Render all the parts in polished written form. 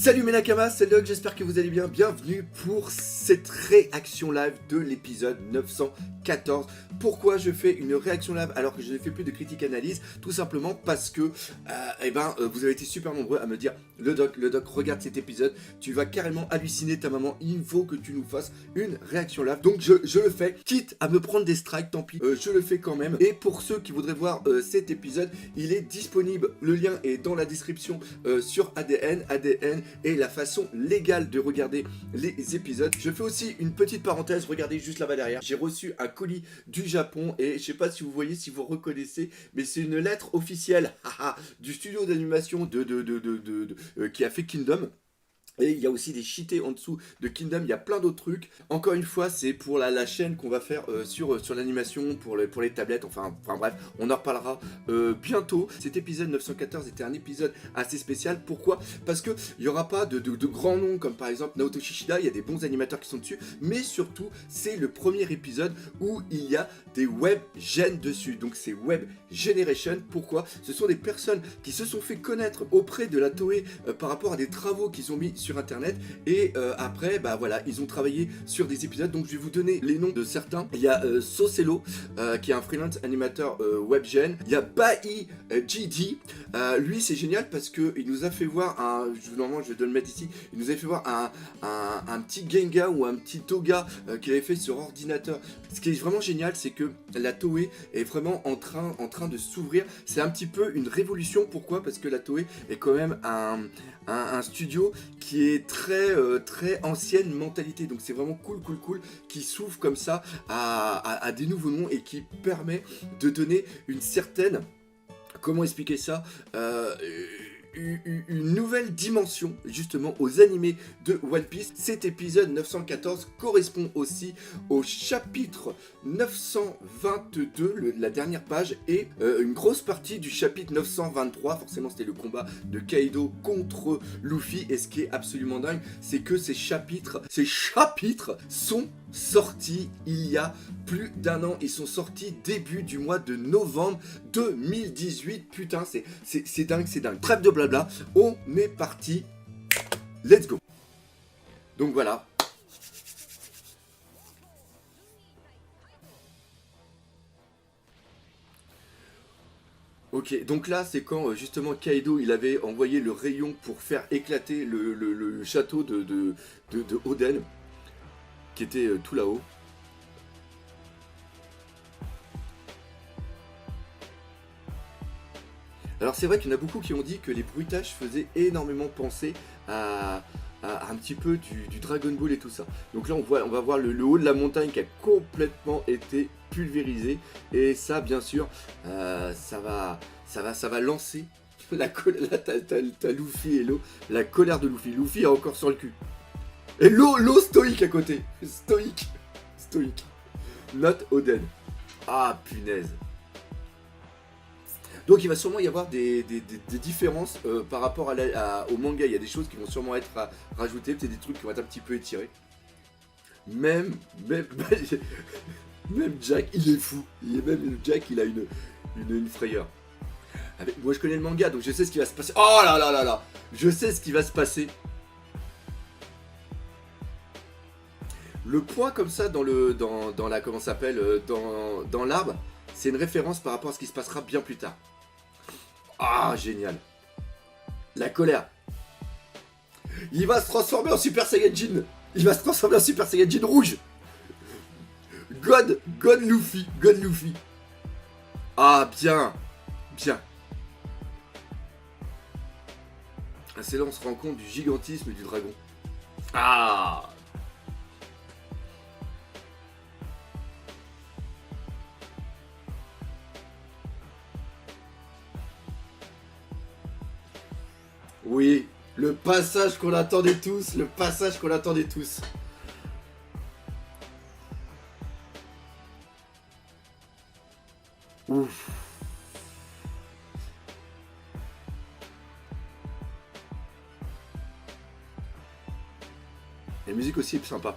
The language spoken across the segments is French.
Salut mes nakamas, c'est Doc, j'espère que vous allez bien. Bienvenue pour cette réaction live de l'épisode 914. Pourquoi je fais une réaction live alors que je ne fais plus de critique analyse? Tout simplement parce que vous avez été super nombreux à me dire le doc, regarde cet épisode, tu vas carrément halluciner ta maman, il faut que tu nous fasses une réaction live. Donc je le fais, quitte à me prendre des strikes, tant pis, je le fais quand même. Et pour ceux qui voudraient voir cet épisode, il est disponible, le lien est dans la description sur ADN et la façon légale de regarder les épisodes. Je fais aussi une petite parenthèse, regardez juste là-bas derrière, j'ai reçu un colis du Japon et je sais pas si vous voyez, si vous reconnaissez, mais c'est une lettre officielle du studio d'animation qui a fait Kingdom. Et il y a aussi des cheatés en dessous de Kingdom, il y a plein d'autres trucs. Encore une fois, c'est pour la chaîne qu'on va faire sur l'animation, pour les tablettes, enfin bref, on en reparlera bientôt. Cet épisode 914 était un épisode assez spécial. Pourquoi? Parce qu'il n'y aura pas de grands noms comme par exemple Naoto Shishida, il y a des bons animateurs qui sont dessus, mais surtout, c'est le premier épisode où il y a des web gen dessus. Donc c'est Web Generation. Pourquoi? Ce sont des personnes qui se sont fait connaître auprès de la Toei par rapport à des travaux qu'ils ont mis sur internet et après voilà, ils ont travaillé sur des épisodes. Donc je vais vous donner les noms de certains. Il y a Soselo qui est un freelance animateur webgen. Il y a Bai GD, lui c'est génial parce que il nous a fait voir normalement je vais le mettre ici, il nous a fait voir un petit Genga ou un petit Toga qu'il avait fait sur ordinateur. Ce qui est vraiment génial, c'est que la Toei est vraiment en train de s'ouvrir. C'est un petit peu une révolution. Pourquoi? Parce que la Toei est quand même un studio qui est très ancienne mentalité, donc c'est vraiment cool qui s'ouvre comme ça à des nouveaux noms et qui permet de donner une certaine, comment expliquer ça, une nouvelle dimension justement aux animés de One Piece. Cet épisode 914 correspond aussi au chapitre 922, la dernière page, et une grosse partie du chapitre 923. Forcément c'était le combat de Kaido contre Luffy, et ce qui est absolument dingue, c'est que ces chapitres sont sortis il y a plus d'un an. Ils sont sortis début du mois de novembre 2018. Putain, c'est dingue, c'est dingue. Trêve de blabla, on est parti. Let's go. Donc voilà. Ok, donc là c'est quand justement Kaido il avait envoyé le rayon pour faire éclater le château de Oden, qui était tout là-haut. Alors c'est vrai qu'il y en a beaucoup qui ont dit que les bruitages faisaient énormément penser à un petit peu du Dragon Ball et tout ça. Donc là on va voir le haut de la montagne qui a complètement été pulvérisé, et ça bien sûr ça va lancer la colère. Là t'as Luffy et l'eau, la colère de Luffy. Luffy est encore sur le cul. Et l'eau stoïque à côté. Stoïque. Not Oden. Ah punaise. Donc il va sûrement y avoir des différences par rapport au manga. Il y a des choses qui vont sûrement être rajoutées, peut-être des trucs qui vont être un petit peu étirés. Même Jack, il est fou. Même Jack, il a une frayeur. Moi je connais le manga, donc je sais ce qui va se passer. Oh là là là là. Je sais ce qui va se passer. Le point comme ça dans la, comment ça s'appelle, dans l'arbre, c'est une référence par rapport à ce qui se passera bien plus tard. Ah, génial. La colère. Il va se transformer en Super Saiyajin. Il va se transformer en Super Saiyajin rouge. God Luffy. Ah, bien. C'est là on se rend compte du gigantisme du dragon. Ah. Oui, le passage qu'on attendait tous, Ouf. La musique aussi est sympa.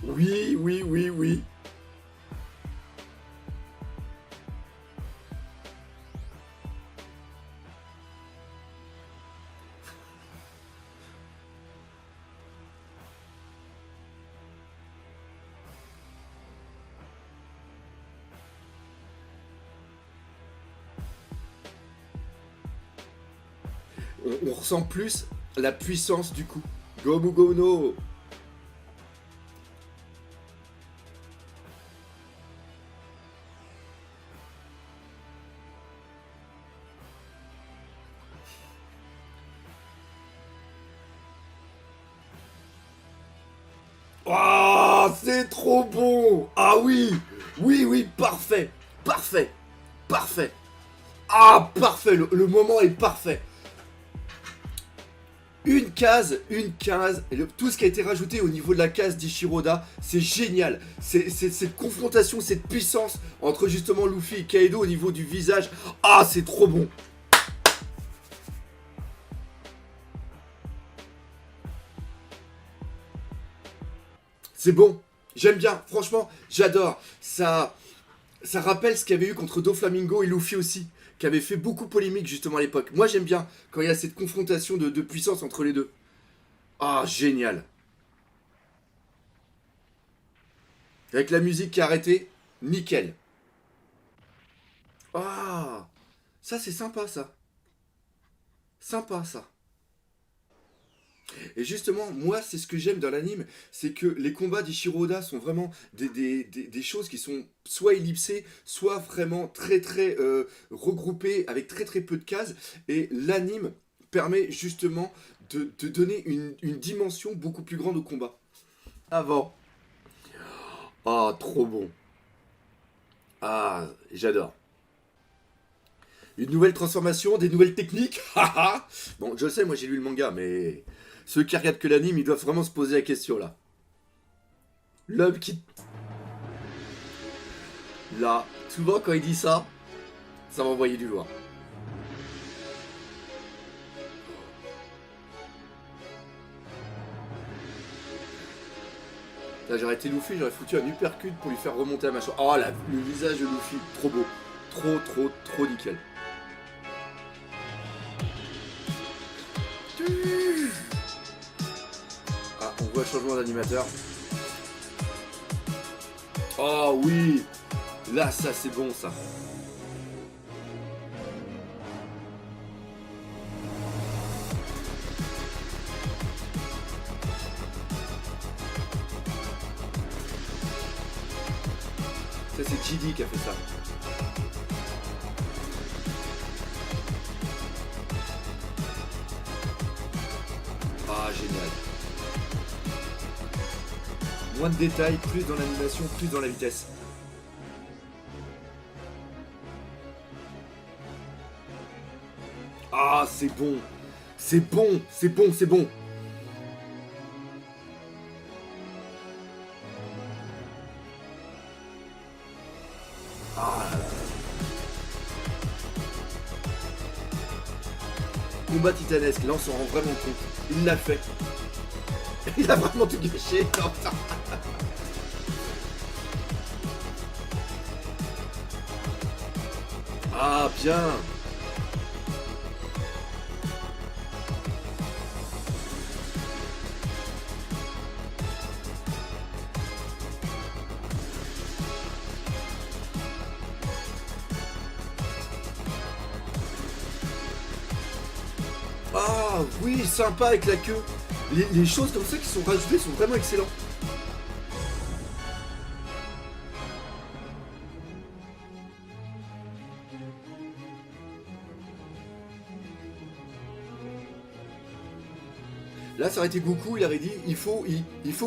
Oui. on ressent plus la puissance du coup. Gomu Gono. Ah, c'est trop bon. Ah oui, oui, oui, parfait, parfait, parfait. Ah, parfait, le moment est parfait. Une case, tout ce qui a été rajouté au niveau de la case d'Ishiroda, c'est génial. C'est cette confrontation, cette puissance entre justement Luffy et Kaido au niveau du visage. Ah, c'est trop bon. C'est bon, j'aime bien, franchement, j'adore. Ça rappelle ce qu'il y avait eu contre Doflamingo et Luffy aussi, qui avait fait beaucoup polémique justement à l'époque. Moi j'aime bien quand il y a cette confrontation de puissance entre les deux. Ah, génial. Avec la musique qui a arrêté, nickel. Ah, ça c'est sympa ça. Sympa ça. Et justement, moi, c'est ce que j'aime dans l'anime, c'est que les combats d'Ishiroda sont vraiment des choses qui sont soit ellipsées, soit vraiment très très regroupées avec très très peu de cases. Et l'anime permet justement de donner une dimension beaucoup plus grande au combat. Avant. Ah, trop bon. Ah, j'adore. Une nouvelle transformation, des nouvelles techniques. Haha. Bon, je le sais, moi j'ai lu le manga, mais ceux qui regardent que l'anime, ils doivent vraiment se poser la question là. L'homme qui... Là, souvent quand il dit ça, ça va envoyer du loin. Là, j'aurais été Luffy, j'aurais foutu un uppercut pour lui faire remonter la mâchoire. Oh là, le visage de Luffy, trop beau. Trop, trop, trop nickel. Ah, on voit le changement d'animateur. Oh oui. Là, ça, c'est bon, ça. Ça, c'est JD qui a fait ça. Ah, génial. Moins de détails, plus dans l'animation, plus dans la vitesse. Ah, c'est bon. C'est bon, c'est bon, c'est bon. Ah là là. Combat titanesque, là on s'en rend vraiment compte. Il l'a fait. Il a vraiment tout gâché. Non, putain. Ah, bien. Ah, oui, sympa avec la queue. Les choses comme ça qui sont rajoutées sont vraiment excellentes. Là, ça aurait été Goku, il aurait dit il faut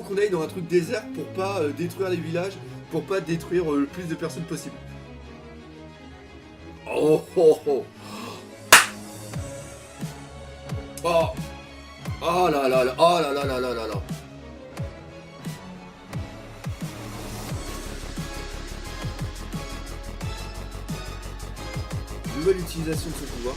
qu'on aille dans un truc désert pour pas détruire les villages, pour pas détruire le plus de personnes possible. Oh oh oh. Oh, oh là là là, oh là là là là là là. Nouvelle utilisation de son pouvoir.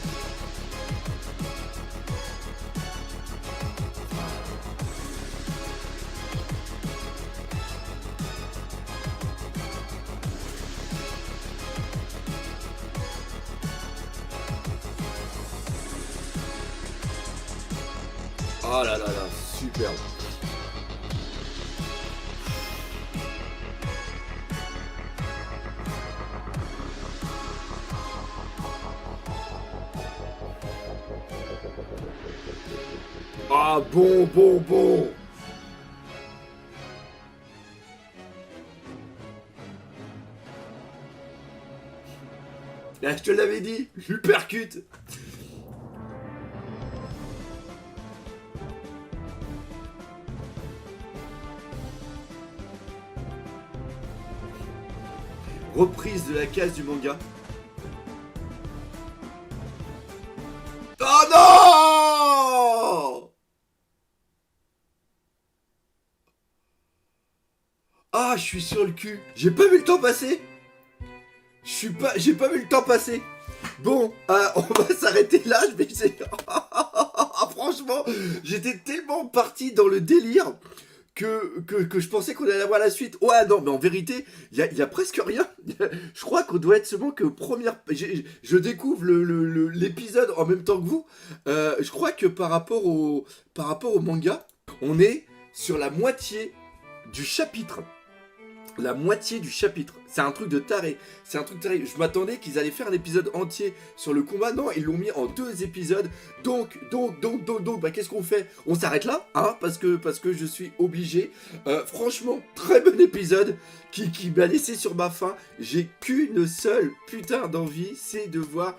Oh là là là, superbe. Ah, bon. Là, je te l'avais dit, je lui percute. Reprise de la case du manga. Oh non! Ah, je suis sur le cul. J'ai pas vu le temps passer. J'ai pas vu le temps passer. Bon, on va s'arrêter là. Je vais essayer. Franchement, j'étais tellement parti dans le délire que je pensais qu'on allait avoir la suite. Ouais, non, mais en vérité, il y a presque rien. Je crois qu'on doit être seulement que première. Je découvre l'épisode en même temps que vous. Je crois que par rapport au manga, on est sur la moitié du chapitre. La moitié du chapitre. C'est un truc de taré. Je m'attendais qu'ils allaient faire un épisode entier sur le combat. Non, ils l'ont mis en 2 épisodes. Donc, bah, qu'est-ce qu'on fait? On s'arrête là, hein, parce que je suis obligé. Franchement, très bon épisode qui m'a laissé sur ma faim. J'ai qu'une seule putain d'envie, c'est de voir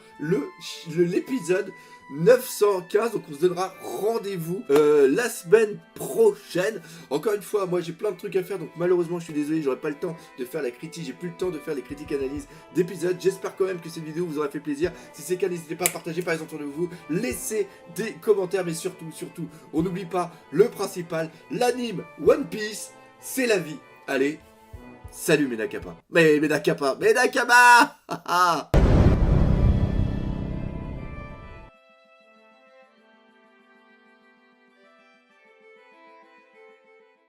l'épisode 915, donc on se donnera rendez-vous la semaine prochaine. Encore une fois, moi j'ai plein de trucs à faire, donc malheureusement je suis désolé, j'aurai pas le temps de faire la critique, j'ai plus le temps de faire les critiques analyses d'épisodes. J'espère quand même que cette vidéo vous aura fait plaisir. Si c'est le cas, n'hésitez pas à partager par exemple entre vous, laissez des commentaires, mais surtout, on n'oublie pas le principal, l'anime One Piece, c'est la vie. Allez, salut mes Nakapa. Mais Nakapa